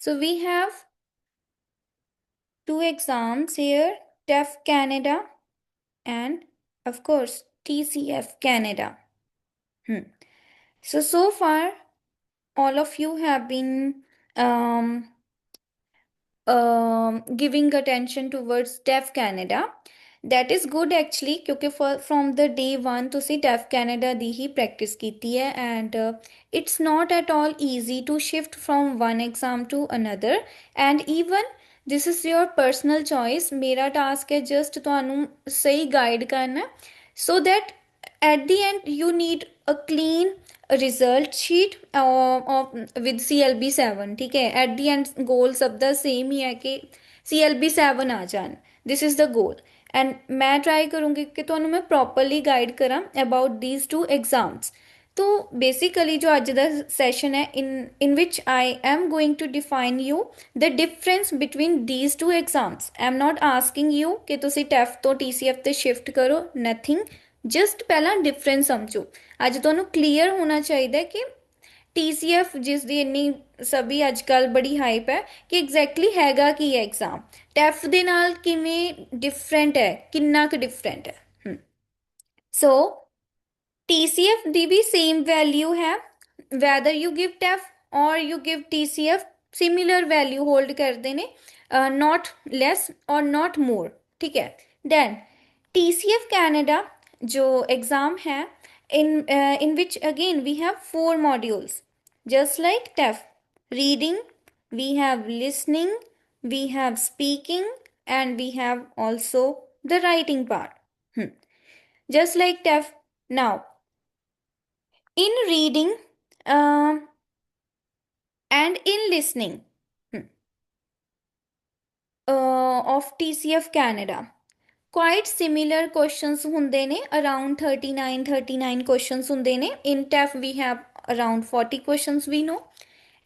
So we have two exams here, TEF Canada and of course TCF Canada. So far all of you have been um, giving attention towards TEF Canada. That is good actually क्योंकि from the day one ਤੁਸੀਂ TEF Canada ਦੀ ਹੀ practice ਕੀਤੀ ਹੈ and it's not at all easy to shift from one exam to another and even this is your personal choice. ਮੇਰਾ task ਹੈ just ਤੁਹਾਨੂੰ ਸਹੀ guide ਕਰਨਾ so that at the end you need a clean result sheet with CLB 7 ठीक है at the end goal सब दा same ही है कि CLB 7 आ जान this is the goal and मैं try करूँगी कि ਤੁਹਾਨੂੰ मैं properly guide करा about these two exams तो बेसिकली जो आज का सैशन है in which I am going to define you the difference between these two exams. I am not asking you कि तुसी TEF तो TCF ते shift करो nothing. जस्ट पहला डिफरेंस समझो अज तुहानू क्लीयर होना चाहिए कि TCF जिस दी इन्नी सभी अजकल बड़ी हाइप है कि एग्जैक्टली हैगा की है एग्जाम टैफ दे नाल किवें डिफरेंट है किन्ना क डिफरेंट है सो TCF दी भी सेम वैल्यू है whether you give TEF or you give TCF similar value hold करते ने not less or not more ठीक है then TCF Canada जो एग्ज़ाम है in which again we have 4 modules just like TEF reading we have listening we have speaking and we have also the writing part just like TEF now in reading and in listening of TCF Canada quite similar questions ਹੁੰਦੇ ਨੇ around 39 questions ਹੁੰਦੇ ਨੇ in TEF we have around 40 questions we know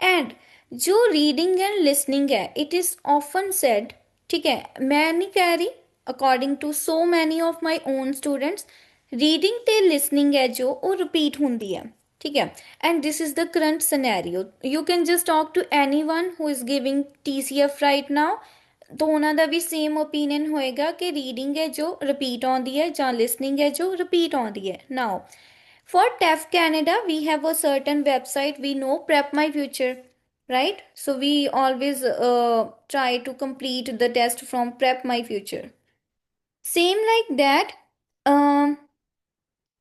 and जो reading and listening है it is often said ठीक है मैं नहीं कह रही according to so many of my own students reading ਤੇ listening है जो वो repeat ਹੁੰਦੀ है ठीक है and this is the current scenario you can just talk to anyone who is giving TCF right now तो उन्होंने भी सेम ओपीनियन होएगा कि रीडिंग है जो रिपीट आती है ਜਾਂ लिसनिंग है जो रिपीट आती है now for TEF Canada we have a certain website we know prep my future right so we always try to complete the test from prep my future same like that um,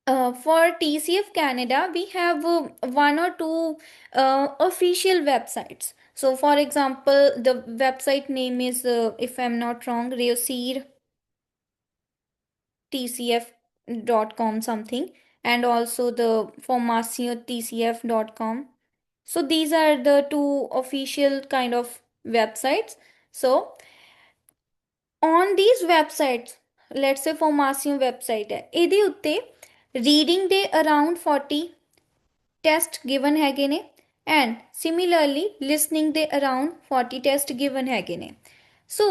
for TCF Canada, we have one or two official websites. So, for example, the website name is, if I'm not wrong, TCF.com something, and also the TCF.com. So, these are the two official kind of websites. So, on these websites, let's say Formation website है ਇਹਦੇ ਉੱਤੇ reading ਦੇ around 40 test given ਹੈਗੇ ਨੇ and similarly listening ਦੇ around 40 test given ਹੈਗੇ ਨੇ so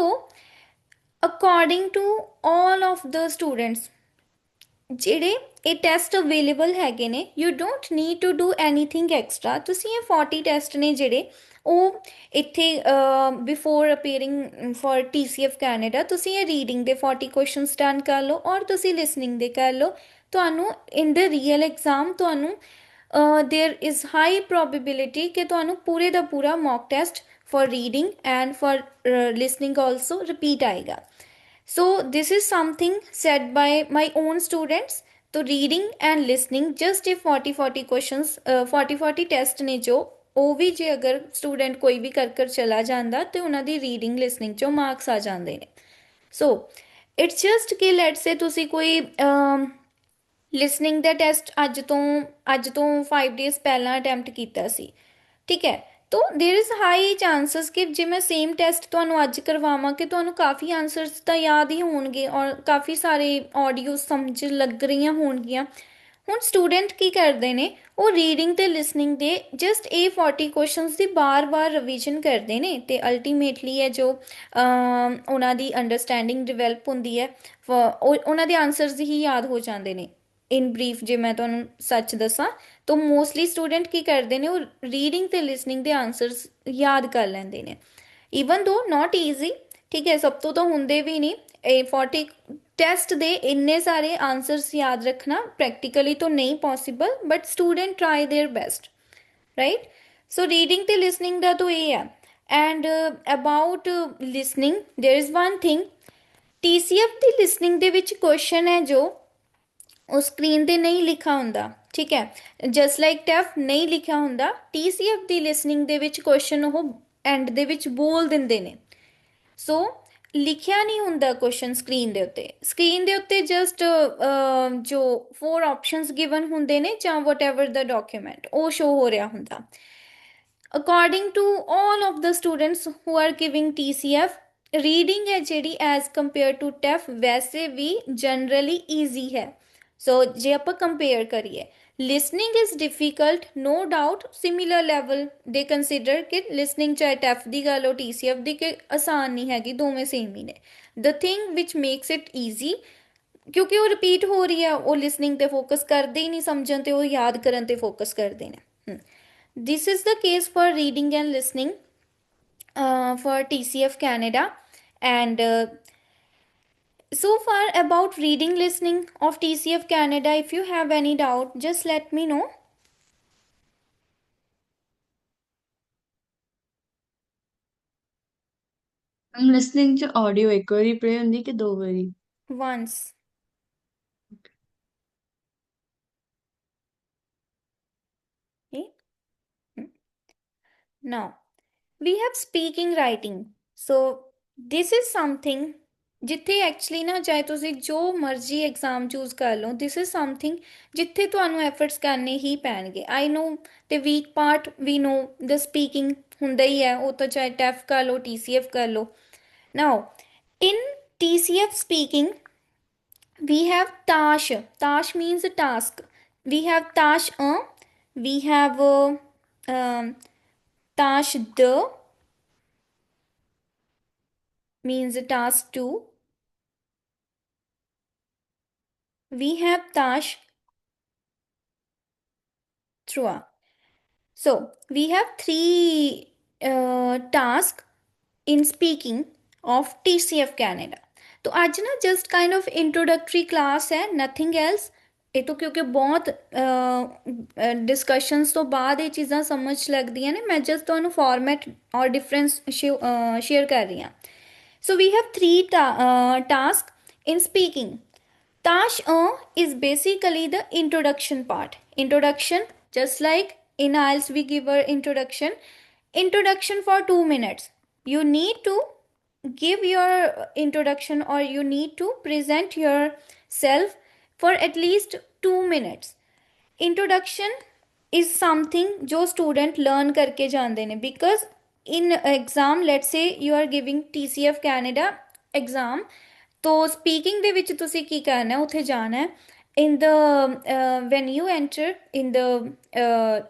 according to all of the students ਜਿਹੜੇ ਇਹ ਟੈਸਟ ਅਵੇਲੇਬਲ ਹੈਗੇ ਨੇ you don't need to do anything extra ਤੁਸੀਂ ਇਹ 40 ਟੈਸਟ ਨੇ ਜਿਹੜੇ ਉਹ ਇੱਥੇ before appearing for TCF Canada ਤੁਸੀਂ ਇਹ ਰੀਡਿੰਗ ਦੇ 40 ਕੁਐਸਚਨਸ ਡਨ ਕਰ ਲਓ ਔਰ ਤੁਸੀਂ ਲਿਸਨਿੰਗ ਦੇ ਕਰ ਲਓ ਤੁਹਾਨੂੰ ਇਨ ਦ ਰੀਅਲ ਐਗਜ਼ਾਮ ਤੁਹਾਨੂੰ there is high probability कि ਤੁਹਾਨੂੰ ਪੂਰੇ ਦਾ ਪੂਰਾ mock test for reading and for listening also repeat ਆਏਗਾ so this is something said by my own students तो reading and listening just if 40 questions 40 test ਨੇ ਜੋ ਉਹ ਵੀ ਜੇ ਅਗਰ ਸਟੂਡੈਂਟ ਕੋਈ ਵੀ ਕਰ ਚਲਾ ਜਾਂਦਾ ਤੇ ਉਹਨਾਂ ਦੀ ਰੀਡਿੰਗ ਲਿਸਨਿੰਗ ਚੋਂ ਮਾਰਕਸ ਆ ਜਾਂਦੇ ਨੇ ਸੋ ਇਟਸ ਜਸਟ ਕਿ ਲੈਟਸ ਸੇ ਤੁਸੀਂ ਕੋਈ ਲਿਸਨਿੰਗ ਦਾ ਟੈਸਟ ਅੱਜ ਤੋਂ 5 ਡੇਜ਼ ਪਹਿਲਾਂ ਅਟੈਂਪਟ ਕੀਤਾ ਸੀ ਠੀਕ ਹੈ तो देर इज़ हाई चांसिस कि जे मैं सेम टेस्ट ਤੁਹਾਨੂੰ ਅੱਜ ਕਰਵਾਵਾਂ ਕਿ ਤੁਹਾਨੂੰ ਕਾਫੀ ਆਨਸਰਸ ਤਾਂ ਯਾਦ ਹੀ ਹੋਣਗੇ ਔਰ ਕਾਫੀ ਸਾਰੇ ਆਡੀਓ ਸਮਝ ਲੱਗ ਰਹੀਆਂ ਹੋਣਗੀਆਂ ਹੁਣ ਸਟੂਡੈਂਟ ਕੀ ਕਰਦੇ ਨੇ ਉਹ ਰੀਡਿੰਗ ਤੇ ਲਿਸਨਿੰਗ ਦੇ ਜਸਟ ਇਹ 40 ਕੁਐਸਚਨਸ ਦੀ ਬਾਰ-ਬਾਰ ਰਿਵੀਜ਼ਨ ਕਰਦੇ ਨੇ ਤੇ ਅਲਟੀਮੇਟਲੀ ਹੈ ਜੋ ਉਹਨਾਂ ਦੀ ਅੰਡਰਸਟੈਂਡਿੰਗ ਡਿਵੈਲਪ ਹੁੰਦੀ ਹੈ ਉਹਨਾਂ ਦੇ ਆਨਸਰਸ ਹੀ ਯਾਦ ਹੋ ਜਾਂਦੇ ਨੇ ਇਨ ਬਰੀਫ ਜੇ ਮੈਂ ਤੁਹਾਨੂੰ ਸੱਚ ਦੱਸਾਂ ਤਾਂ ਮੋਸਟਲੀ ਸਟੂਡੈਂਟ ਕੀ ਕਰਦੇ ਨੇ, ਉਹ ਰੀਡਿੰਗ ਤੇ ਲਿਸਨਿੰਗ ਦੇ ਆਨਸਰਸ ਯਾਦ ਕਰ ਲੈਂਦੇ ਨੇ, ਈਵਨ ਦੋ ਨਾਟ ਈਜ਼ੀ। ਠੀਕ ਹੈ, ਸਭ ਤੋਂ ਤਾਂ ਹੁੰਦੇ ਵੀ ਨਹੀਂ। ਇਹ 40 ਟੈਸਟ ਦੇ ਇੰਨੇ ਸਾਰੇ ਆਨਸਰਸ ਯਾਦ ਰੱਖਣਾ ਪ੍ਰੈਕਟੀਕਲੀ ਤਾਂ ਨਹੀਂ possible, but student try their best, right. So reading ਤੇ ਲਿਸਨਿੰਗ ਦਾ ਤਾਂ ਇਹ ਹੈ। And about listening there is one thing, TCF ਦੀ ਲਿਸਨਿੰਗ ਦੇ ਵਿੱਚ ਕੁਐਸਚਨ ਹੈ ਜੋ ਉਹ ਸਕਰੀਨ ਤੇ ਨਹੀਂ ਲਿਖਾ ਹੁੰਦਾ। ਠੀਕ ਹੈ, ਜਸਟ ਲਾਈਕ ਟੈਫ ਨਹੀਂ ਲਿਖਿਆ ਹੁੰਦਾ, TCF ਦੀ ਲਿਸਨਿੰਗ ਦੇ ਵਿੱਚ ਕੁਐਸਚਨ ਉਹ ਐਂਡ ਦੇ ਵਿੱਚ ਬੋਲ ਦਿੰਦੇ ਨੇ। ਸੋ ਲਿਖਿਆ ਨਹੀਂ ਹੁੰਦਾ ਕੁਐਸਚਨ ਸਕਰੀਨ ਦੇ ਉੱਤੇ, ਸਕਰੀਨ ਦੇ ਉੱਤੇ ਜਸਟ ਜੋ 4 ਆਪਸ਼ਨਸ ਗਿਵਨ ਹੁੰਦੇ ਨੇ ਜਾਂ ਵਟ ਐਵਰ ਦਾ ਡਾਕੂਮੈਂਟ ਉਹ ਸ਼ੋ ਹੋ ਰਿਹਾ ਹੁੰਦਾ। According to all of the students who are giving TCF, reading ਹੈ ਜਿਹੜੀ ਐਜ਼ ਕੰਪੇਅਰ ਟੂ ਟੈਫ ਵੈਸੇ ਵੀ ਜਨਰਲੀ ਈਜ਼ੀ ਹੈ। ਸੋ ਜੇ ਆਪਾਂ ਕੰਪੇਅਰ ਕਰੀਏ, listening is difficult no doubt, similar level ਦੇ ਕੰਸਿਡਰ ਕਿ ਲਿਸਨਿੰਗ ਚਾਹੇ ਟੈਫ ਦੀ ਗੱਲ ਹੋ TCF ਦੀ, ਕਿ ਆਸਾਨ ਨਹੀਂ ਹੈਗੀ, ਦੋਵੇਂ ਸੇਮ ਹੀ ਨੇ। The thing which makes it easy, ਕਿਉਂਕਿ ਉਹ ਰਿਪੀਟ ਹੋ ਰਹੀ ਹੈ, ਉਹ ਲਿਸਨਿੰਗ ਤੇ ਫੋਕਸ ਕਰਦੇ ਹੀ ਨਹੀਂ, ਸਮਝਣ ਤੇ ਉਹ ਯਾਦ ਕਰਨ ਤੇ ਫੋਕਸ ਕਰਦੇ ਨੇ। This is the case for reading and listening for TCF Canada. And so far about reading listening of TCF Canada, if you have any doubt, just let me know. Listening ਚ audio ਇੱਕ ਵਾਰੀ play ਹੁੰਦੀ ਕਿ ਦੋ ਵਾਰੀ? Once. Okay. Now we have speaking writing. So this is something ਜਿੱਥੇ actually ਨਾ ਚਾਹੇ ਤੁਸੀਂ ਜੋ ਮਰਜ਼ੀ ਐਗਜ਼ਾਮ ਚੂਜ਼ ਕਰ ਲਓ, ਦਿਸ ਇਜ਼ ਸਮਥਿੰਗ ਜਿੱਥੇ ਤੁਹਾਨੂੰ ਐਫਰਟਸ ਕਰਨੇ ਹੀ ਪੈਣਗੇ। ਆਈ ਨੋ ਤੇ ਵੀਕ ਪਾਰਟ ਵੀ ਨੋ ਦ ਸਪੀਕਿੰਗ ਹੁੰਦਾ ਹੀ ਹੈ, ਉਹ ਤਾਂ ਚਾਹੇ ਟੈਫ ਕਰ ਲਓ TCF ਕਰ ਲਓ। ਨਾਓ in TCF speaking we have tash, tash means task, we have tash we have tash the means task 2, we have tash through. So we have three tasks in speaking of TCF Canada. तो आज ना just kind of introductory class है, nothing else. ਇਹ ਤੋਂ ਕਿਉਂਕਿ ਬਹੁਤ discussions ਤੋਂ ਬਾਅਦ ਇਹ ਚੀਜ਼ਾਂ ਸਮਝ ਲੱਗਦੀਆਂ ਨੇ, ਮੈਂ ਜਸਟ ਤੁਹਾਨੂੰ ਫਾਰਮੈਟ ਔਰ ਡਿਫਰੈਂਸ ਸ਼ੇਅਰ ਕਰ ਰਹੀ ਹਾਂ। So we have 3 task in speaking. Tash is basically the introduction part. Introduction, just like in IELTS we give our introduction. Introduction for 2 minutes. You need to give your introduction or you need to present yourself for at least 2 minutes. Introduction is something जो student learn करके जानते हैं, because in exam let's say you are giving TCF Canada exam, तो speaking ਦੇ ਵਿੱਚ ਤੁਸੀਂ ਕੀ ਕਰਨਾ, ਉੱਥੇ ਜਾਣਾ ਹੈ in the when you enter in the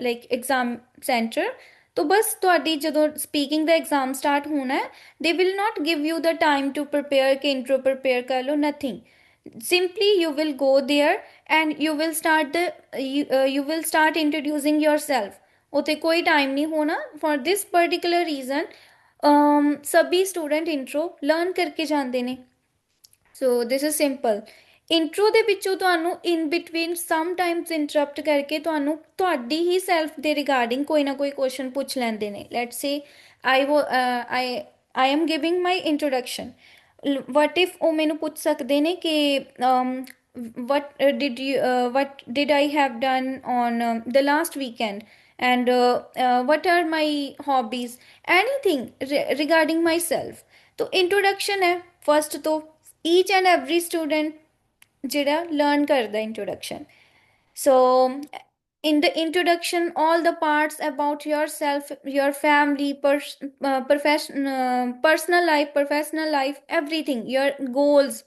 like exam center, तो बस ਤੁਹਾਡੀ ਜਦੋਂ speaking ਦਾ exam start ਹੋਣਾ ਹੈ, they will not give you the time to prepare ਕਿ intro prepare ਕਰ ਲਓ, nothing. Simply you will go there and you will start you will start introducing yourself. ਉੱਥੇ ਕੋਈ time ਨਹੀਂ ਹੋਣਾ। for this particular reason सभी student intro learn करके ਜਾਂਦੇ ਨੇ। ਸੋ ਦਿਸ ਇਜ਼ ਸਿੰਪਲ। ਇੰਟਰੋ ਦੇ ਵਿੱਚੋਂ ਤੁਹਾਨੂੰ ਇਨ ਬਿਟਵੀਨ ਸਮਟਾਈਮਸ ਇੰਟਰਪਟ ਕਰਕੇ ਤੁਹਾਨੂੰ ਤੁਹਾਡੀ ਹੀ ਸੈਲਫ ਦੇ ਰਿਗਾਰਡਿੰਗ ਕੋਈ ਨਾ ਕੋਈ ਕੁਐਸਚਨ ਪੁੱਛ ਲੈਂਦੇ ਨੇ। Let's say I am giving my introduction, what if ਉਹ ਮੈਨੂੰ ਪੁੱਛ ਸਕਦੇ ਨੇ ਕਿ what did I have done on the last weekend, and what are my hobbies, anything regarding myself। तो इंट्रोडक्शन है फर्स्ट, तो ईच एंड एवरी स्टूडेंट ਜਿਹੜਾ learn करदा introduction। So in the introduction all the parts about yourself, your family, personal life, professional life, everything, your goals।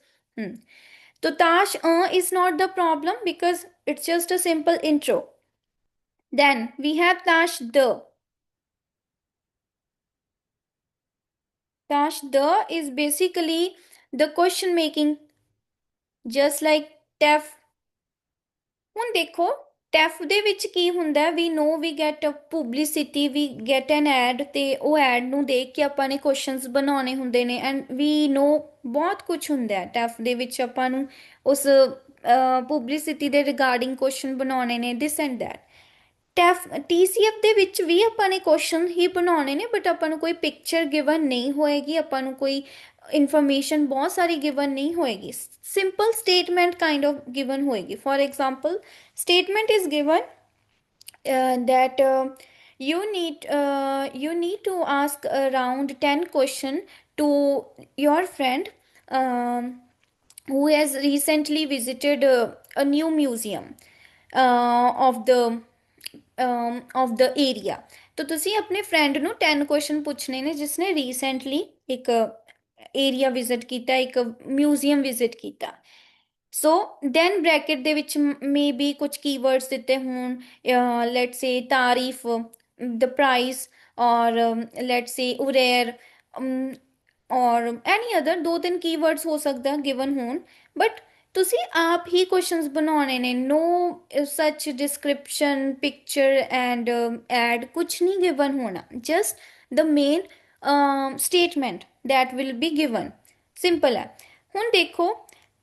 तो tash is not the problem because it's just a simple intro। Then we have tash the, tash the is basically the question making, just like TEF ਹੁਣ ਦੇਖੋ, ਟੈਫ ਦੇ ਵਿੱਚ ਕੀ ਹੁੰਦਾ, we know we get publicity, we get an ad, ਤੇ ਉਹ add ਨੂੰ ਦੇਖ ਕੇ ਆਪਾਂ ਨੇ ਕੁਐਸਚਨਸ ਬਣਾਉਣੇ ਹੁੰਦੇ ਨੇ, ਐਂਡ ਵੀ ਨੋ ਬਹੁਤ ਕੁਝ ਹੁੰਦਾ ਹੈ ਟੈਫ ਦੇ ਵਿੱਚ, ਆਪਾਂ ਨੂੰ ਉਸ ਪਬਲਿਸਿਟੀ ਦੇ ਰਿਗਾਰਡਿੰਗ ਕੁਐਸਚਨ ਬਣਾਉਣੇ ਨੇ, ਦਿਸ ਐਂਡ ਦੈਟ। ਟੈਫ TCF ਦੇ ਵਿੱਚ ਵੀ ਆਪਾਂ ਨੇ ਕੁਐਸਚਨ ਹੀ ਬਣਾਉਣੇ ਨੇ, ਬਟ ਆਪਾਂ ਨੂੰ ਕੋਈ ਪਿਕਚਰ ਗਿਵਨ ਨਹੀਂ ਹੋਏਗੀ, ਆਪਾਂ ਨੂੰ ਕੋਈ ਇਨਫੋਰਮੇਸ਼ਨ ਬਹੁਤ ਸਾਰੀ ਗਿਵਨ ਨਹੀਂ ਹੋਏਗੀ, ਸਿੰਪਲ ਸਟੇਟਮੈਂਟ ਕਾइंड ऑफ given होएगी। For example, statement is given that you need to ask around 10 question to your friend who has recently visited a new museum of the area। तो ਤੁਸੀਂ ਆਪਣੇ friend ਨੂੰ 10 question ਪੁੱਛਣੇ ਨੇ ਜਿਸਨੇ recently ਇੱਕ area visit ਕੀਤਾ, ਇੱਕ ਮਿਊਜ਼ੀਅਮ ਵਿਜ਼ਿਟ ਕੀਤਾ। ਸੋ ਦੈਨ ਬ੍ਰੈਕਟ ਦੇ ਵਿੱਚ ਮੇ ਬੀ ਕੁਝ ਕੀਵਰਡਸ ਦਿੱਤੇ ਹੋਣ, ਲੈਟਸ ਸੇ ਤਾਰੀਫ, ਦ ਪ੍ਰਾਈਸ, ਔਰ ਲੈਟਸ ਸੇ ਉਰੇਰ, ਔਰ ਐਨੀ ਅਦਰ ਦੋ ਤਿੰਨ ਕੀਵਰਡਸ ਹੋ ਸਕਦਾ ਗਿਵਨ ਹੋਣ, ਬਟ ਤੁਸੀਂ ਆਪ ਹੀ ਕੁਐਸਚਨਸ ਬਣਾਉਣੇ ਨੇ, ਨੋ ਸੱਚ ਡਿਸਕ੍ਰਿਪਸ਼ਨ ਪਿਕਚਰ ਐਂਡ ਐਡ ਕੁਝ ਨਹੀਂ ਗਿਵਨ ਹੋਣਾ, just the main statement that will be given, simple ਹੈ। ਹੁਣ ਦੇਖੋ,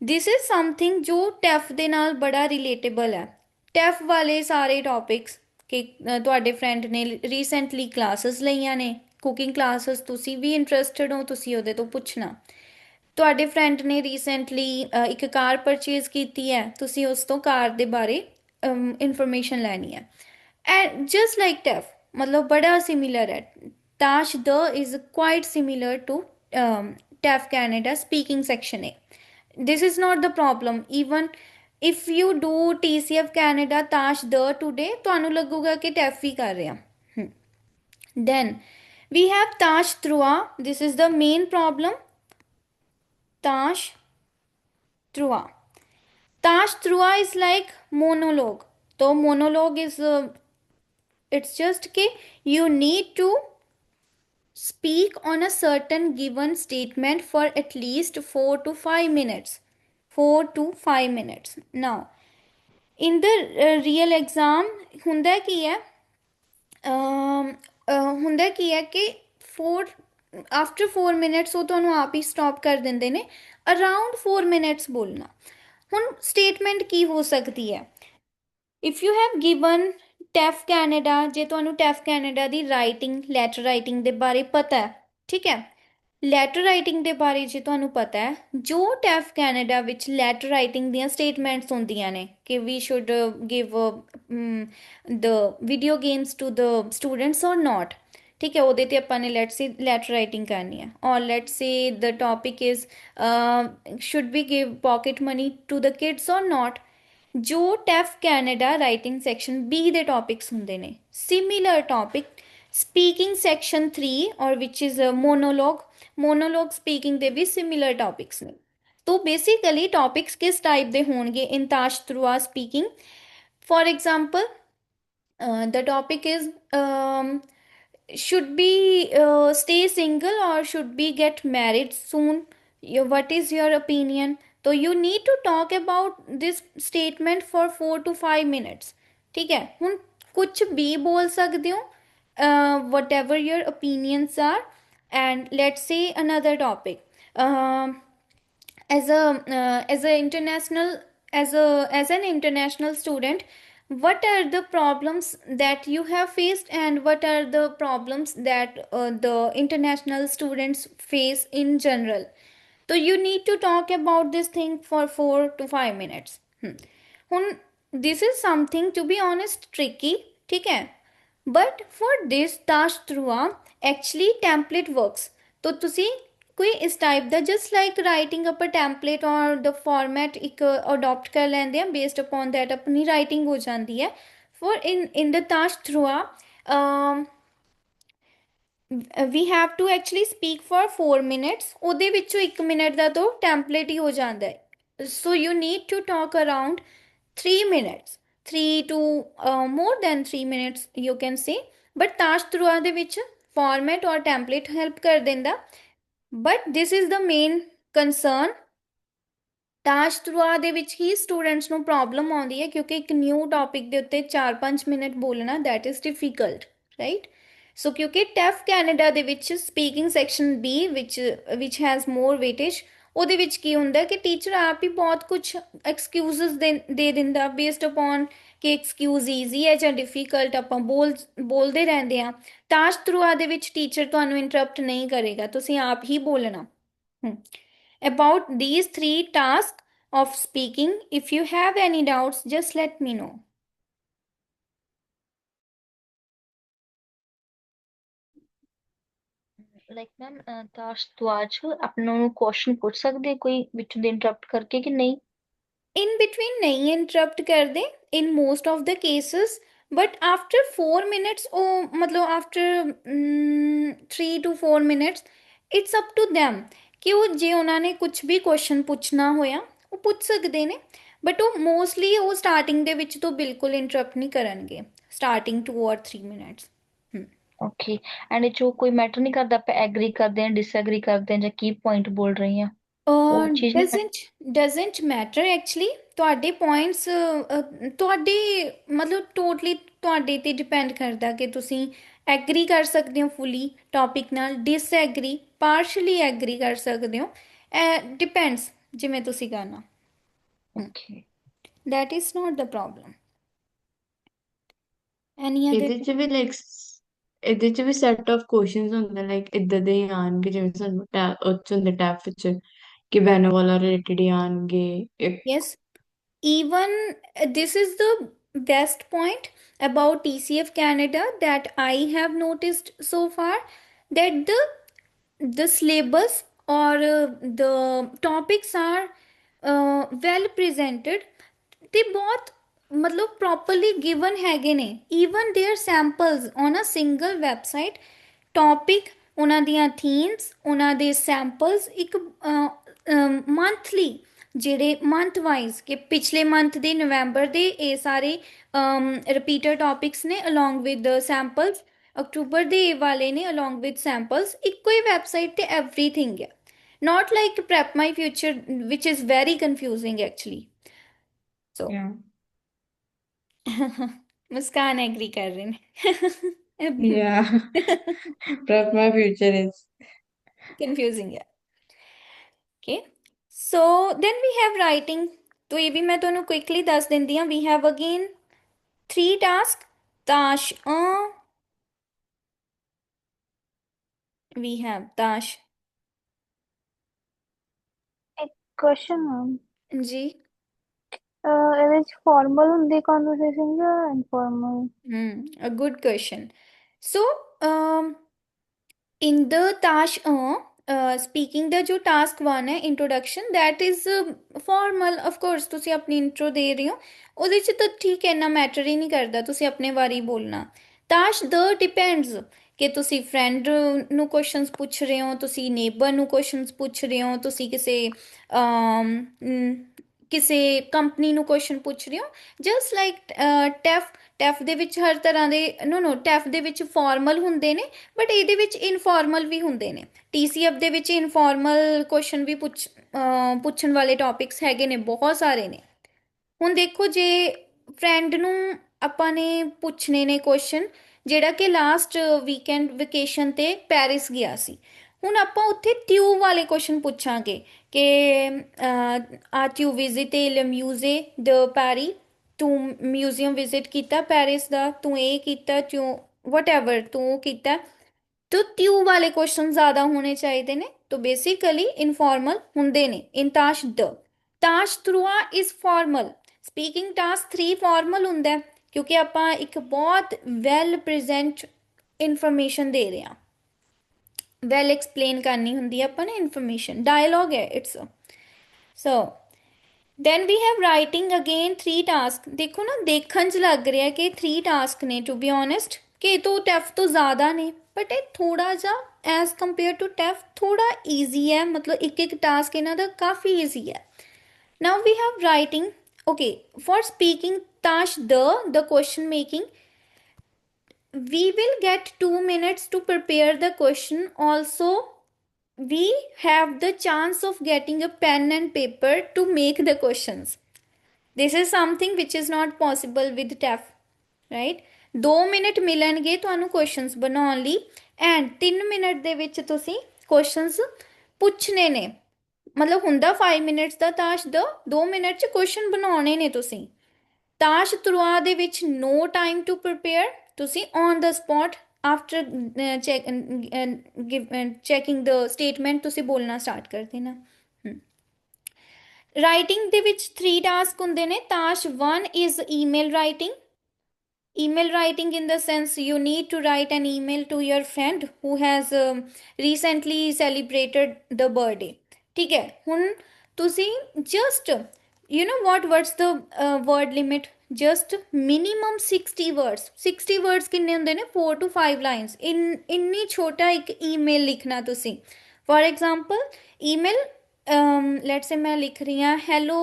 ਦਿਸ ਇਜ਼ ਸਮਥਿੰਗ ਜੋ ਟੈਫ ਦੇ ਨਾਲ ਬੜਾ ਰਿਲੇਟੇਬਲ ਹੈ। ਟੈਫ ਵਾਲੇ ਸਾਰੇ ਟੌਪਿਕਸ ਕਿ ਤੁਹਾਡੇ ਫਰੈਂਡ ਨੇ ਰੀਸੈਂਟਲੀ ਕਲਾਸਿਸ ਲਈਆਂ ਨੇ, ਕੁਕਿੰਗ ਕਲਾਸਿਸ, ਤੁਸੀਂ ਵੀ ਇੰਟਰਸਟਿਡ ਹੋ, ਤੁਸੀਂ ਉਹਦੇ ਤੋਂ ਪੁੱਛਣਾ। ਤੁਹਾਡੇ ਫਰੈਂਡ ਨੇ ਰੀਸੈਂਟਲੀ ਇੱਕ ਕਾਰ ਪਰਚੇਜ਼ ਕੀਤੀ ਹੈ, ਤੁਸੀਂ ਉਸ ਤੋਂ ਕਾਰ ਦੇ ਬਾਰੇ ਇਨਫੋਰਮੇਸ਼ਨ ਲੈਣੀ ਹੈ। ਐਂਡ ਜਸਟ ਲਾਈਕ ਟੈਫ, ਮਤਲਬ ਬੜਾ ਸਿਮਿਲਰ ਹੈ। ਤਾਸ਼ the is quite similar to TEF Canada speaking section ਏ। this is not the problem, even if you do TCF Canada ਤਾਸ਼ ਦ today, ਤੁਹਾਨੂੰ ਲੱਗੂਗਾ ਕਿ ਟੈਫ ਹੀ ਕਰ ਰਿਹਾ। then we have ਤਾਸ਼ ਧਰੁਆ, this is the main problem, ਤਾਸ਼ ਧਰੁਆ। ताश Trua is like monologue, तो monologue is it's just कि you need to speak on a certain given statement for at least 4 to 5 minutes, 4 to 5 minutes। now in the real exam ਹੁੰਦਾ ਕੀ ਹੈ, ਹੁੰਦਾ ਕੀ ਹੈ ਕਿ 4 after 4 minutes ਉਹ ਤੁਹਾਨੂੰ ਆਪ ਹੀ ਸਟਾਪ ਕਰ ਦਿੰਦੇ ਨੇ, ਅਰਾਊਂਡ 4 ਮਿੰਟਸ ਬੋਲਣਾ। ਹੁਣ ਸਟੇਟਮੈਂਟ ਕੀ ਹੋ ਸਕਦੀ ਹੈ, if you have given TEF Canada, ਜੇ ਤੁਹਾਨੂੰ ਟੈਫ ਕੈਨੇਡਾ ਦੀ ਰਾਈਟਿੰਗ, ਲੈਟਰ ਰਾਈਟਿੰਗ ਦੇ ਬਾਰੇ ਪਤਾ ਹੈ, ਠੀਕ ਹੈ, ਲੈਟਰ ਰਾਈਟਿੰਗ ਦੇ ਬਾਰੇ ਜੇ ਤੁਹਾਨੂੰ ਪਤਾ ਹੈ, ਜੋ ਟੈਫ ਕੈਨੇਡਾ ਵਿੱਚ ਲੈਟਰ ਰਾਈਟਿੰਗ ਦੀਆਂ ਸਟੇਟਮੈਂਟਸ ਹੁੰਦੀਆਂ ਨੇ ਕਿ we should give the video games to the students or not, ਠੀਕ ਹੈ, ਉਹਦੇ ਤੇ ਆਪਾਂ ਨੇ ਲੈਟਸ ਸੇ ਲੈਟਰ ਰਾਈਟਿੰਗ ਕਰਨੀ ਹੈ, or let's say the topic is should we give pocket money to the kids or not. ਜੋ TEF Canada writing section B ਦੇ ਟੌਪਿਕਸ ਹੁੰਦੇ ਨੇ, ਸਿਮਿਲਰ ਟੌਪਿਕ ਸਪੀਕਿੰਗ ਸੈਕਸ਼ਨ 3 ਔਰ ਵਿਚ ਇਜ਼ ਮੋਨੋਲੋਗ ਸਪੀਕਿੰਗ ਦੇ ਵੀ similar topics ਨੇ। तो बेसिकली टॉपिक्स किस type दे होंगे इन ताश through speaking. For example the topic is should be stay single or should be get married soon, what is your opinion, so you need to talk about this statement for 4 to 5 minutes। ठीक है, ਹੁਣ कुछ भी बोल सकते हो, whatever your opinions are। and let's say another topic, as a international, as an international student, what are the problems that you have faced and what are the problems that the international students face in general, so you need to talk about this thing for 4 to 5 minutes। ਹੁਣ this is something to be honest tricky, ठीक है, but for this task through actually template works। तो ਤੁਸੀਂ ਕੋਈ ਇਸ type ਦਾ just like writing up ਅ template ਔਰ ਦ format ਇੱਕ adopt ਕਰ ਲੈਂਦੇ ਆ, ਬੇਸਡ ਅਪੋਨ ਦੈਟ ਆਪਣੀ ਰਾਈਟਿੰਗ ਹੋ ਜਾਂਦੀ ਹੈ। For in the task through we have to actually speak for 4 minutes, ਉਹਦੇ ਵਿੱਚੋਂ 1 ਮਿੰਟ ਦਾ ਤਾਂ ਟੈਂਪਲੇਟ ਹੀ ਹੋ ਜਾਂਦਾ ਹੈ। so you need to talk around 3 minutes, 3 to more than 3 minutes you can say, but ਤਾਸ਼ ਧਰੁਆ ਦੇ ਵਿੱਚ ਫਾਰਮੈਟ ਔਰ ਟੈਂਪਲੇਟ ਹੈਲਪ ਕਰ ਦਿੰਦਾ। but this is the main concern ਤਾਸ਼ਤੂਆ ਦੇ ਵਿੱਚ ਹੀ ਸਟੂਡੈਂਟਸ ਨੂੰ ਪ੍ਰੋਬਲਮ ਆਉਂਦੀ ਹੈ ਕਿਉਂਕਿ ਇੱਕ ਨਿਊ ਟੌਪਿਕ ਦੇ ਉੱਤੇ 4-5 ਮਿੰਟ ਬੋਲਣਾ ਦੈਟ ਇਜ਼ ਡਿਫਿਕਲਟ, ਰਾਈਟ। ਸੋ ਕਿਉਂਕਿ ਟੈਫ ਕੈਨੇਡਾ ਦੇ ਵਿੱਚ speaking section B which has more weightage, ਉਹਦੇ ਵਿੱਚ ਕੀ ਹੁੰਦਾ ਕਿ ਟੀਚਰ ਆਪ ਹੀ ਬਹੁਤ ਕੁਝ ਐਕਸਕਿਊਜ਼ਸ ਦੇ ਦਿੰਦਾ ਬੇਸਡ ਅਪੋਨ ਕਿ ਐਕਸਕਿਊਜ਼ ਈਜ਼ੀ ਹੈ ਜਾਂ ਡਿਫਿਕਲਟ, ਆਪਾਂ ਬੋਲਦੇ ਰਹਿੰਦੇ ਹਾਂ। ਤਾਸ਼ਤਰੂਆ ਦੇ ਵਿੱਚ ਟੀਚਰ ਤੁਹਾਨੂੰ ਇੰਟਰਪਟ ਨਹੀਂ ਕਰੇਗਾ, ਤੁਸੀਂ ਆਪ ਹੀ ਬੋਲਣਾ। About these three tasks of speaking, if you have any doubts, just let me know. Like ma'am ਤਾਸ਼ ਤੋਂ ਅੱਜ ਆਪਣਾ ਨੂੰ ਕੁਐਸਚਨ ਪੁੱਛ ਸਕਦੇ ਕੋਈ ਵਿੱਚ ਦੇ ਇੰਟਰਪਟ ਕਰਕੇ ਕਿ ਨਹੀਂ? In between नहीं interrupt कर दे in most of the cases, but after 4 minutes or मतलब after 3 to 4 minutes it's up to them कि वो जे उन्होंने कुछ भी क्वेश्चन पूछना होया वो पूछ सकते ने, बट वो मोस्टली वो स्टार्टिंग ਦੇ ਵਿੱਚ तो बिल्कुल इंटरप्ट नहीं करनगे starting 2 or 3 minutes। Okay. And ਇਹ 'ਚੋਂ ਕੋਈ ਮੈਟਰ ਨਹੀਂ ਕਰਦਾ ਆਪਾਂ ਐਗਰੀ ਕਰਦੇ ਹਾਂ ਡਿਸਐਗਰੀ ਕਰਦੇ ਹਾਂ ਜਾਂ ਕੀ ਪੁਆਇੰਟ ਬੋਲ ਰਹੀ ਹਾਂ, ਉਹ ਚੀਜ਼ ਨਹੀਂ ਮੈਟਰ? Doesn't matter actually. ਤੁਹਾਡੇ ਪੁਆਇੰਟਸ ਤੁਹਾਡੇ ਮਤਲਬ ਟੋਟਲੀ ਤੁਹਾਡੇ ਤੇ ਡਿਪੈਂਡ ਕਰਦਾ ਕਿ ਤੁਸੀਂ ਐਗਰੀ ਕਰ ਸਕਦੇ ਹੋ ਫੁੱਲੀ ਟੌਪਿਕ ਨਾਲ, ਡਿਸਐਗਰੀ ਪਾਰਸ਼ਲੀ ਐਗਰੀ ਕਰ ਸਕਦੇ ਹੋ, ਡਿਪੈਂਡਸ ਜਿਵੇਂ ਤੁਸੀਂ ਕਰਨਾ। Okay. That is not the problem. Any other? ਇਹਦੇ ਚ ਵੀ ਲਾਈਕ ਇਹਦੇ ਚ ਵੀ ਸੈਟ ਆਫ ਕੁਐਸਚਨਸ ਹੁੰਦੇ ਲਾਈਕ ਇਦਾਂ ਦੇ ਹੀ ਆਣਗੇ ਜਿਵੇਂ ਸਾਨੂੰ ਉਹ ਚ ਹੁੰਦੇ ਟੈਫ ਚ ਕਿ ਵੈਨੋ ਵਾਲਾ ਰਿਲੇਟਡ ਹੀ ਆਣਗੇ ਇੱਕ। Yes, even this is the best point about TCF Canada that I have noticed so far, that the syllabus or the topics are well presented, ਤੇ ਬਹੁਤ ਮਤਲਬ ਪ੍ਰੋਪਰਲੀ ਗਿਵਨ ਹੈਗੇ ਨੇ, even there samples on a single website, topic ਉਹਨਾਂ ਦੀਆਂ themes ਉਹਨਾਂ ਦੇ samples ਇੱਕ ਮੰਥਲੀ ਜਿਹੜੇ ਮੰਥ ਵਾਈਜ਼ ਕਿ ਪਿਛਲੇ ਮੰਥ ਦੇ ਨਵੰਬਰ ਦੇ ਇਹ ਸਾਰੇ ਰਿਪੀਟਡ ਟੌਪਿਕਸ ਨੇ ਅਲੋਂਗ ਵਿਦ ਸੈਂਪਲਸ, ਅਕਤੂਬਰ ਦੇ ਇਹ ਵਾਲੇ ਨੇ ਅਲੋਂਗ ਵਿਦ ਸੈਂਪਲਸ, ਇੱਕੋ ਹੀ ਵੈਬਸਾਈਟ ਤੇ ਐਵਰੀਥਿੰਗ ਹੈ। not like prep my future which is very confusing actually, so Muskan agree कर रहे हैं। या prep my future is confusing है। okay, so then we have writing, तो ये भी मैं ਤੁਹਾਨੂੰ क्विकली ਦੱਸ ਦਿੰਦੀ ਹਾਂ। we have again 3 tasks, ਤਾਸ਼ we have ਤਾਸ਼ ਇੱਕ ਕੁਐਸਚਨ ਮੈਮ, ਜੀ। ਇਹਦੇ ਵਿੱਚ ਫਾਰਮਲ ਹੁੰਦੀ ਕਨਵਰਸੇਸ਼ਨ ਜਾਂ informal? a good question, so in the task speaking ਦਾ ਜੋ ਟਾਸਕ 1 ਹੈ introduction, that is formal of course, ਤੁਸੀਂ ਆਪਣੀ ਇੰਟਰੋ ਦੇ ਰਹੇ ਹੋ, ਉਹਦੇ 'ਚ ਤਾਂ ਠੀਕ ਹੈ ਇੰਨਾ ਮੈਟਰ ਹੀ ਨਹੀਂ ਕਰਦਾ, ਤੁਸੀਂ ਆਪਣੇ ਬਾਰੇ ਹੀ ਬੋਲਣਾ। ਤਾਸ਼ ਦ ਡਿਪੈਂਡਸ ਕਿ ਤੁਸੀਂ ਫਰੈਂਡ ਨੂੰ ਕੁਐਸਚਨਸ ਪੁੱਛ ਰਹੇ ਹੋ, ਤੁਸੀਂ ਨੇਬਰ ਨੂੰ ਕੁਐਸਚਨਸ ਪੁੱਛ ਰਹੇ ਹੋ, ਤੁਸੀਂ ਕਿਸੇ ਕੰਪਨੀ ਨੂੰ ਕੁਐਸਚਨ ਪੁੱਛ ਰਹੇ ਹੋ, ਜਸਟ ਲਾਈਕ ਟੈਫ। ਟੈਫ ਦੇ ਵਿੱਚ ਹਰ ਤਰ੍ਹਾਂ ਦੇ ਨੋ ਟੈਫ ਦੇ ਵਿੱਚ ਫਾਰਮਲ ਹੁੰਦੇ ਨੇ, ਬਟ ਇਹਦੇ ਵਿੱਚ ਇਨਫਾਰਮਲ ਵੀ ਹੁੰਦੇ ਨੇ। TCF ਦੇ ਵਿੱਚ ਇਨਫਾਰਮਲ ਕੁਐਸਚਨ ਵੀ ਪੁੱਛਣ ਵਾਲੇ ਟੌਪਿਕਸ ਹੈਗੇ ਨੇ, ਬਹੁਤ ਸਾਰੇ ਨੇ। ਹੁਣ ਦੇਖੋ ਜੇ ਫਰੈਂਡ ਨੂੰ ਆਪਾਂ ਨੇ ਪੁੱਛਣੇ ਨੇ ਕੁਐਸਚਨ, ਜਿਹੜਾ ਕਿ ਲਾਸਟ ਵੀਕਐਂਡ ਵਕੇਸ਼ਨ ਤੇ ਪੈਰਿਸ ਗਿਆ ਸੀ, ਹੁਣ ਆਪਾਂ ਉੱਥੇ ਟਿਊਬ ਵਾਲੇ ਕੁਐਸਚਨ ਪੁੱਛਾਂਗੇ ਕਿ ਆਰ ਯੂ ਵਿਜ਼ਿਟ ਲ ਮਿਊਜ਼ੇ ਦ ਪੈਰੀ, ਤੂੰ ਮਿਊਜ਼ੀਅਮ ਵਿਜ਼ਿਟ ਕੀਤਾ ਪੈਰਿਸ ਦਾ, ਤੂੰ ਇਹ ਕੀਤਾ, ਤੂੰ ਵਟਐਵਰ ਤੂੰ ਕੀਤਾ, तो ट्यूब वाले क्वेश्चन ज्यादा होने चाहिए ने, तो बेसिकली इनफॉर्मल ਹੁੰਦੇ ਨੇ in task द। task ਥਰੂਆ is formal, speaking task 3 formal ਹੁੰਦਾ ਹੈ ਕਿਉਂਕਿ ਆਪਾਂ ਇੱਕ ਬਹੁਤ ਵੈਲ ਪ੍ਰੈਜ਼ੈਂਟ ਇਨਫੋਰਮੇਸ਼ਨ ਦੇ ਰਹੇ ਹਾਂ, ਵੈਲ ਐਕਸਪਲੇਨ ਕਰਨੀ ਹੁੰਦੀ ਹੈ ਆਪਾਂ ਨੇ ਇਨਫੋਰਮੇਸ਼ਨ, ਡਾਇਲੌਗ ਹੈ it's. So then we have writing again 3 task, ਦੇਖੋ ਨਾ ਦੇਖਣ 'ਚ ਲੱਗ ਰਿਹਾ ਕਿ 3 task ਨੇ, to be honest ਕਿ ਇਹ ਤੋਂ ਟੈਫ ਤੋਂ ਜ਼ਿਆਦਾ ਨੇ, ਬਟ ਇਹ ਥੋੜਾ ਜਿਹਾ ਐਜ਼ ਕੰਪੇਅਰ ਟੂ ਟੈਫ ਥੋੜਾ ਈਜ਼ੀ ਹੈ, ਮਤਲਬ ਇੱਕ ਇੱਕ ਟਾਸਕ ਇਹਨਾਂ ਦਾ ਕਾਫੀ ਈਜ਼ੀ ਹੈ। now we have writing, okay, for speaking task the question making, we will get 2 minutes to prepare the question also we have the chance of getting a pen and paper to make the questions. This is something which is not possible with TEF, right? 2 minute ਮਿਲਣਗੇ ਤੁਹਾਨੂੰ questions ਬਣਾਉਣ ਲਈ and 3 minute ਦੇ ਵਿੱਚ ਤੁਸੀਂ questions ਪੁੱਛਣੇ ਨੇ। ਮਤਲਬ ਹੁੰਦਾ 5 ਮਿੰਟਸ ਦਾ ਤਾਸ਼ ਦਾ 2 ਮਿੰਟ 'ਚ ਕੁਐਸਚਨ ਬਣਾਉਣੇ ਨੇ ਤੁਸੀਂ। ਤਾਸ਼ ਤਰੁਆ ਦੇ ਵਿੱਚ ਨੋ ਟਾਈਮ ਟੂ ਪ੍ਰਿਪੇਅਰ, ਤੁਸੀਂ on the spot after checking the statement ਤੁਸੀਂ ਬੋਲਣਾ ਸਟਾਰਟ ਕਰ ਦੇਣਾ। ਰਾਈਟਿੰਗ ਦੇ ਵਿੱਚ 3 ਟਾਸਕ ਹੁੰਦੇ ਨੇ ਤਾਸ਼। 1 is email writing. Email writing in the sense you need to write an email to your friend who has recently celebrated the birthday, ठीक है। ਹੁਣ ਤੁਸੀਂ just you know what's the word limit, just minimum 60 words। 60 words ਕਿੰਨੇ ਹੁੰਦੇ ਨੇ 4 to 5 lines। ਇੰਨੀ ਛੋਟਾ ਇੱਕ email ਲਿਖਣਾ ਤੁਸੀਂ। for example email let's say मैं लिख रही हूँ hello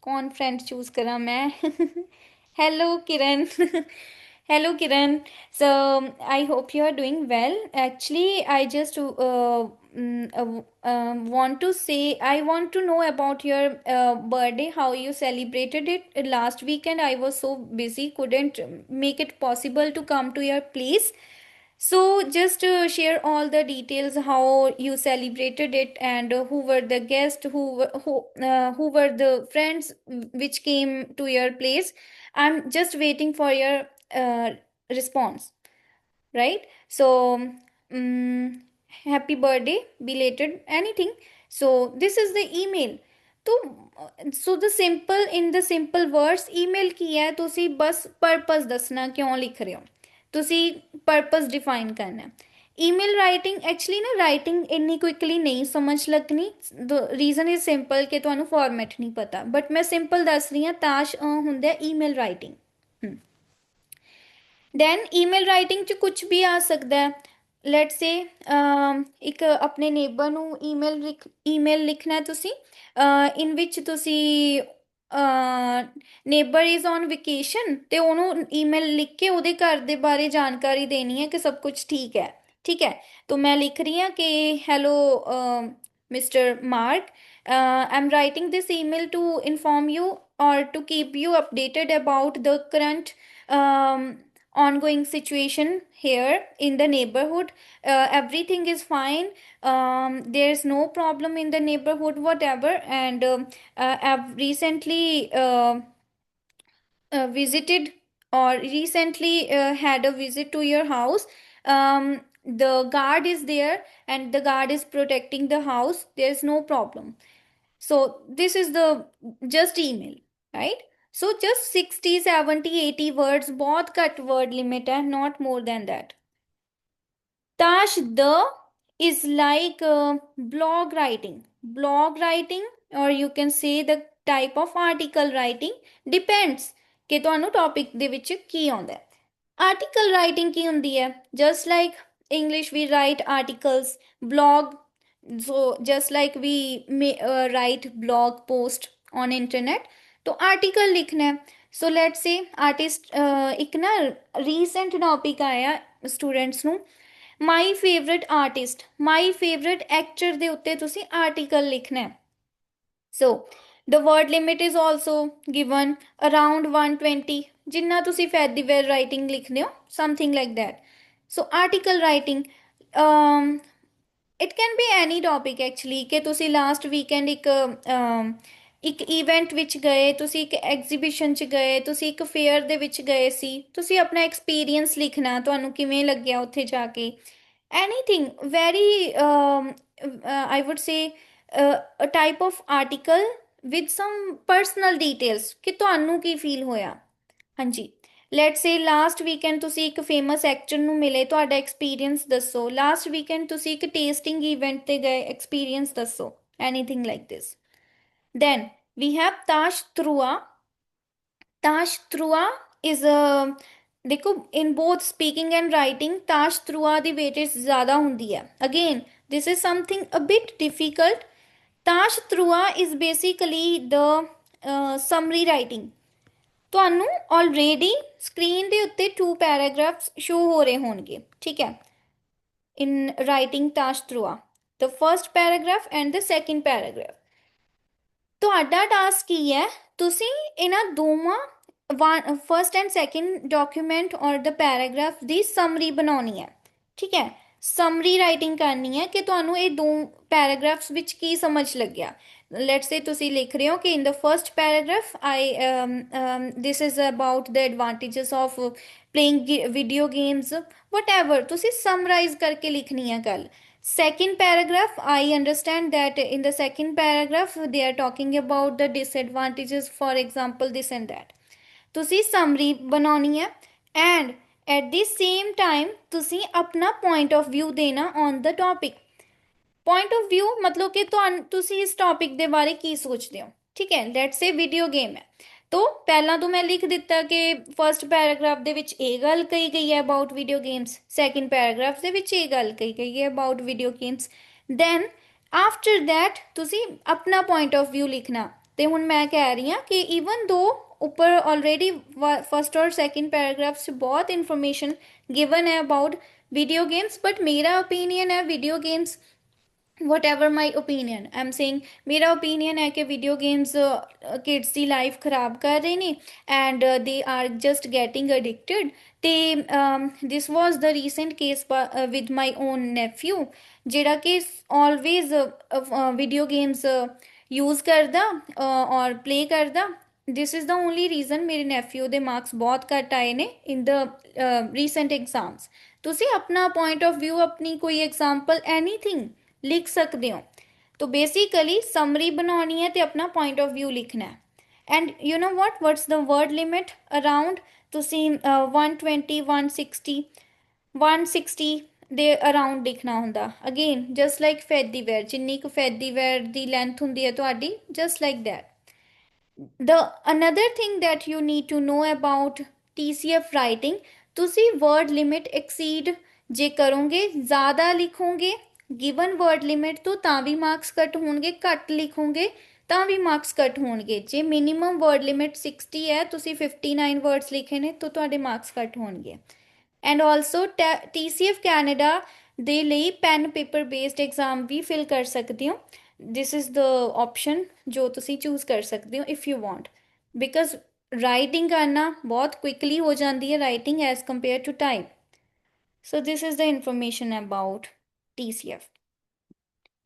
कौन फ्रेंड चूज करा मैं hello Kiran hello Kiran, so I hope you are doing well। actually I just want to say I want to know about your birthday, how you celebrated it last weekend। I was so busy, couldn't make it possible to come to your place, so just share all the details how you celebrated it and who were the guests, who were the friends which came to your place। I'm just waiting for your response, right? So happy birthday belated, anything। so this is the email। तो so the simple in the simple words email ਕੀ ਹੈ, ਤੁਸੀਂ ਬਸ purpose ਦੱਸਣਾ ਕਿਉਂ ਲਿਖ ਰਹੇ ਹੋ, ਤੁਸੀਂ purpose define ਕਰਨਾ। ईमेल राइटिंग एक्चुअली ना राइटिंग इन्नी क्विकली नहीं समझ लगनी। द रीजन इज सिंपल कि तुहानू फॉर्मेट नहीं पता, बट मैं सिंपल दस रही हाँ। ताश हुंदा email writing. Then email writing च कुछ भी आ सकता है। लेट्स से एक अपने नेबर नू ईमेल लिखना है तुसी, इन विच तुसी नेबर इज़ ऑन वेकेशन ते उन्होंने ईमेल लिख के उहदे घर दे बारे जानकारी देनी है कि सब कुछ ठीक है, ठीक है। तो मैं लिख रही हूँ कि hello Mister Mark, I am writing this email to inform you और to keep you updated about the current ongoing situation here in the neighborhood। everything is fine, there's no problem in the neighborhood whatever, and I've recently visited or recently had a visit to your house। the guard is there and the guard is protecting the house, there's no problem। so this is the just email, right? so just 60 70 80 words, बहुत cut word limit है, not more than that। Tash the is like blog writing or you can say the type of article writing, depends कि ਤੁਹਾਨੂੰ topic ਦੇ ਵਿੱਚ ਕੀ ਆਉਂਦਾ ਹੈ। article writing ਕੀ ਹੁੰਦੀ ਹੈ, just like English we write articles, blog, so just like we may write blog post on internet, तो article लिखना है। so let's say artist एक ना recent topic आया students ਨੂੰ, my favourite artist, my favourite actor ਦੇ ਉੱਤੇ ਤੁਸੀਂ ਆਰਟੀਕਲ ਲਿਖਣਾ ਹੈ। So the word limit is also given around 120, ਜਿੰਨਾ ਤੁਸੀਂ ਫੈਦੀਵੇਅਰ ਰਾਈਟਿੰਗ ਲਿਖਦੇ ਹੋ, something like that. So article writing it can be any topic actually, ਕਿ ਤੁਸੀਂ ਲਾਸਟ ਵੀਕਐਂਡ ਇੱਕ ਈਵੈਂਟ ਵਿੱਚ ਗਏ, ਤੁਸੀਂ ਇੱਕ ਐਗਜ਼ੀਬਿਸ਼ਨ 'ਚ ਗਏ, ਤੁਸੀਂ ਇੱਕ ਫੇਅਰ ਦੇ ਵਿੱਚ ਗਏ ਸੀ, ਤੁਸੀਂ ਆਪਣਾ ਐਕਸਪੀਰੀਅੰਸ ਲਿਖਣਾ, ਤੁਹਾਨੂੰ ਕਿਵੇਂ ਲੱਗਿਆ ਉੱਥੇ ਜਾ ਕੇ। Anything very I would say a type of article with some personal details ਕਿ ਤੁਹਾਨੂੰ ਕੀ ਫੀਲ ਹੋਇਆ। ਹਾਂਜੀ, ਲੈਟਸ ਸੇ ਲਾਸਟ ਵੀਕਐਂਡ ਤੁਸੀਂ ਇੱਕ ਫੇਮਸ ਐਕਟਰ ਨੂੰ ਮਿਲੇ, ਤੁਹਾਡਾ ਐਕਸਪੀਰੀਅੰਸ ਦੱਸੋ। ਲਾਸਟ ਵੀਕਐਂਡ ਤੁਸੀਂ ਇੱਕ ਟੇਸਟਿੰਗ ਈਵੈਂਟ 'ਤੇ ਗਏ, ਐਕਸਪੀਰੀਅੰਸ ਦੱਸੋ। Anything like this. Then we have Tash Trua। Tash Trua is देखो in both speaking and writing Tash Trua the weightage ज़्यादा ਹੁੰਦੀ ਹੈ। Again this is something a bit difficult। Tash Trua is basically the summary writing। ਤੁਹਾਨੂੰ already screen ਦੇ ਉੱਤੇ 2 paragraphs show ਹੋ ਰਹੇ ਹੋਣਗੇ, ਠੀਕ ਹੈ। in writing Tashtrua, the first paragraph and the second paragraph. ਤੁਹਾਡਾ ਟਾਸਕ ਕੀ ਹੈ, ਤੁਸੀਂ ਇਹਨਾਂ ਦੋਵਾਂ ਫਸਟ ਐਂਡ ਸੈਕਿੰਡ ਡਾਕੂਮੈਂਟ ਔਰ ਦ ਪੈਰਾਗ੍ਰਾਫ ਦੀ ਸਮਰੀ ਬਣਾਉਣੀ ਹੈ। ਠੀਕ ਹੈ, ਸਮਰੀ ਰਾਈਟਿੰਗ ਕਰਨੀ ਹੈ ਕਿ ਤੁਹਾਨੂੰ ਇਹ ਦੋ ਪੈਰਾਗ੍ਰਾਫਸ ਵਿੱਚ ਕੀ ਸਮਝ ਲੱਗਿਆ। ਲੈਟਸ ਸੇ ਤੁਸੀਂ ਲਿਖ ਰਹੇ ਹੋ ਕਿ in the first paragraph this is about the advantages of playing video games, whatever ਤੁਸੀਂ ਸਮਰਾਈਜ਼ ਕਰਕੇ ਲਿਖਣੀ ਹੈ ਗੱਲ। Second paragraph, I understand that in the second paragraph they are talking about the disadvantages, for example this and that. ਤੁਸੀਂ summary ਬਣਾਉਣੀ ਹੈ and at the same time ਤੁਸੀਂ ਆਪਣਾ point of view ਦੇਣਾ on the topic. Point of view ਮਤਲਬ ਕਿ ਤੁਸੀਂ ਇਸ topic ਦੇ ਬਾਰੇ ਕੀ ਸੋਚਦੇ ਹੋ। ਠੀਕ ਹੈ, let's say video game ਹੈ, ਤੋ ਪਹਿਲਾਂ ਤੋਂ ਮੈਂ ਲਿਖ ਦਿੱਤਾ ਕਿ ਫਸਟ ਪੈਰਾਗ੍ਰਾਫ ਦੇ ਵਿੱਚ ਇਹ ਗੱਲ ਕਹੀ ਗਈ ਹੈ about video games, second paragraph ਦੇ ਵਿੱਚ ਇਹ ਗੱਲ ਕਹੀ ਗਈ ਹੈ about video games. Then after that ਤੁਸੀਂ ਆਪਣਾ ਪੁਆਇੰਟ ਆਫ ਵਿਊ ਲਿਖਣਾ। ਤੇ ਹੁਣ ਮੈਂ ਕਹਿ ਰਹੀ ਹਾਂ ਕਿ ਈਵਨ ਦੋ ਉੱਪਰ ਆਲਰੇਡੀ ਫਸਟ ਔਰ ਸੈਕਿੰਡ ਪੈਰਾਗ੍ਰਾਫ 'ਚ ਬਹੁਤ ਇਨਫੋਰਮੇਸ਼ਨ ਗਿਵਨ ਹੈ ਅਬਾਊਟ ਵੀਡੀਓ ਗੇਮਸ, ਬਟ ਮੇਰਾ ਓਪੀਨੀਅਨ ਹੈ video games whatever my opinion I'm saying, ਮੇਰਾ opinion ਹੈ ਕਿ video games kids ਦੀ life ਖਰਾਬ ਕਰ ਰਹੇ ਨੇ and they are just getting addicted। ਤੇ this was the recent case with my own nephew ਜਿਹੜਾ ਕਿ always video games use ਕਰਦਾ ਔਰ play ਕਰਦਾ। this is the only reason ਮੇਰੇ nephew ਦੇ marks ਬਹੁਤ ਘੱਟ ਆਏ ਨੇ in the recent exams। ਤੁਸੀਂ ਆਪਣਾ point of view, ਆਪਣੀ ਕੋਈ example, anything ਲਿਖ ਸਕਦੇ ਹੋ। तो बेसिकली समरी बनानी है तो अपना पॉइंट ऑफ व्यू लिखना है। And you know what's the word limit around ਤੁਸੀਂ 120 160 160 ਦੇ ਅਰਾਊਂਡ ਲਿਖਣਾ ਹੁੰਦਾ। ਅਗੇਨ ਜਸਟ ਲਾਈਕ ਫੈਦੀਵੇਅਰ, ਜਿੰਨੀ ਕੁ ਫੈਦੀਵੇਅਰ ਦੀ ਲੈਂਥ ਹੁੰਦੀ ਹੈ ਤੁਹਾਡੀ, just like that. The another thing that you need to know about TCF writing, ਤੁਸੀਂ word limit exceed ਜੇ ਕਰੋਗੇ, ਜ਼ਿਆਦਾ ਲਿਖੋਗੇ ਗਿਵਨ ਵਰਡ ਲਿਮਿਟ ਤੋਂ ਤਾਂ ਵੀ ਮਾਰਕਸ ਕੱਟ ਹੋਣਗੇ, ਘੱਟ ਲਿਖੋਗੇ ਤਾਂ ਵੀ ਮਾਰਕਸ ਕੱਟ ਹੋਣਗੇ। ਜੇ ਮਿਨੀਮਮ ਵਰਡ ਲਿਮਿਟ 60 ਹੈ, ਤੁਸੀਂ 59 ਵਰਡਸ ਲਿਖੇ ਨੇ ਤਾਂ ਤੁਹਾਡੇ ਮਾਰਕਸ ਕੱਟ ਹੋਣਗੇ। ਐਂਡ ਆਲਸੋ TCF ਕੈਨੇਡਾ ਦੇ ਲਈ ਪੈਨ ਪੇਪਰ ਬੇਸਡ ਐਗਜ਼ਾਮ ਵੀ ਫਿਲ ਕਰ ਸਕਦੇ ਹੋ। ਦਿਸ ਇਜ਼ ਦ ਆਪਸ਼ਨ ਜੋ ਤੁਸੀਂ ਚੂਜ਼ ਕਰ ਸਕਦੇ ਹੋ if you want, because writing ਕਰਨਾ ਬਹੁਤ ਕੁਇਕਲੀ ਹੋ ਜਾਂਦੀ ਹੈ writing as compare to type. So this is the information about TCF।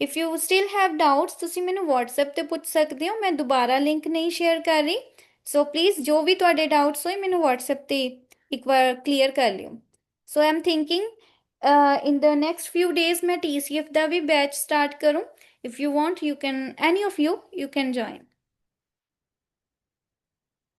If you still have doubts ਤੁਸੀਂ ਮੈਨੂੰ WhatsApp ਤੇ ਪੁੱਛ ਸਕਦੇ ਹੋ, ਮੈਂ ਦੁਬਾਰਾ ਲਿੰਕ ਨਹੀਂ ਸ਼ੇਅਰ ਕਰ ਰਹੀ। ਸੋ ਪਲੀਜ਼ ਜੋ ਵੀ ਤੁਹਾਡੇ ਡਾਊਟਸ ਹੋਏ ਮੈਨੂੰ WhatsApp ਤੇ ਇੱਕ ਵਾਰ ਕਲੀਅਰ ਕਰ ਲਿਓ। So I am thinking in the next few days ਮੈਂ TCF ਦਾ ਵੀ ਬੈਚ ਸਟਾਰਟ ਕਰੂੰ। If you want you can, any of you can join.